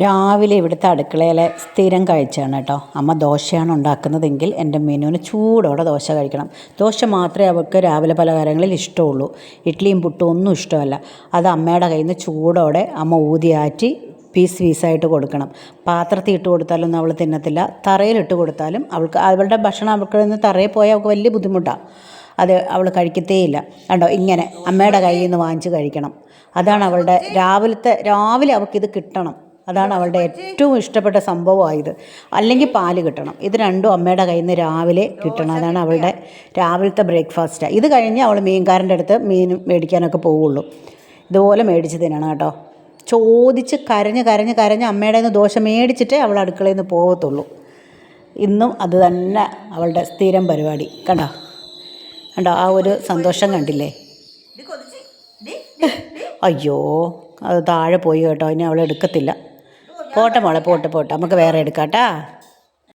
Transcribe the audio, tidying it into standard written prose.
രാവിലെ ഇവിടുത്തെ അടുക്കളയിലെ സ്ഥിരം കാഴ്ചയാണ് കേട്ടോ. അമ്മ ദോശയാണ് ഉണ്ടാക്കുന്നതെങ്കിൽ എൻ്റെ മിനുവിന് ചൂടോടെ ദോശ കഴിക്കണം. ദോശ മാത്രമേ അവൾക്ക് രാവിലെ പലഹാരങ്ങളിൽ ഇഷ്ടമുള്ളൂ. ഇഡ്ഡലിയും പുട്ടും ഒന്നും ഇഷ്ടമല്ല. അത് അമ്മയുടെ കയ്യിൽ നിന്ന് ചൂടോടെ അമ്മ ഊതിയാറ്റി പീസ് പീസായിട്ട് കൊടുക്കണം. പാത്രത്തിൽ ഇട്ട് കൊടുത്താലൊന്നും അവൾ തിന്നത്തില്ല. തറയിലിട്ട് കൊടുത്താലും അവളുടെ ഭക്ഷണം അവൾക്ക് നിന്ന് തറയിൽ പോയാൽ അവൾക്ക് വലിയ ബുദ്ധിമുട്ടാണ്. അത് അവൾ കഴിക്കത്തേയില്ല. കണ്ടോ, ഇങ്ങനെ അമ്മയുടെ കയ്യിൽ നിന്ന് വാങ്ങിച്ച് കഴിക്കണം. അതാണ് അവളുടെ രാവിലെ അവൾക്കിത് കിട്ടണം. അതാണ് അവളുടെ ഏറ്റവും ഇഷ്ടപ്പെട്ട സംഭവമായത്. അല്ലെങ്കിൽ പാല് കിട്ടണം. ഇത് രണ്ടും അമ്മയുടെ കയ്യിൽ നിന്ന് രാവിലെ കിട്ടണം. അതാണ് അവളുടെ രാവിലത്തെ ബ്രേക്ക്ഫാസ്റ്റ്. ഇത് കഴിഞ്ഞ് അവൾ മീൻകാരൻ്റെ അടുത്ത് മീൻ മേടിക്കാനൊക്കെ പോവുള്ളൂ. ഇതുപോലെ മേടിച്ച് തിന്നണം കേട്ടോ. ചോദിച്ച് കരഞ്ഞ് അമ്മയുടെ നിന്ന് ദോശ മേടിച്ചിട്ടേ അവൾ അടുക്കളയിൽ നിന്ന് പോകത്തുള്ളൂ. ഇന്നും അത് തന്നെ അവളുടെ സ്ഥിരം പരിപാടി. കണ്ടോ ആ ഒരു സന്തോഷം കണ്ടില്ലേ? അയ്യോ, അത് താഴെ പോയി കേട്ടോ. ഇനി അവൾ എടുക്കത്തില്ല. പോട്ടെ മോളെ, പോട്ടെ നമുക്ക് വേറെ എടുക്കാം കേട്ടാ.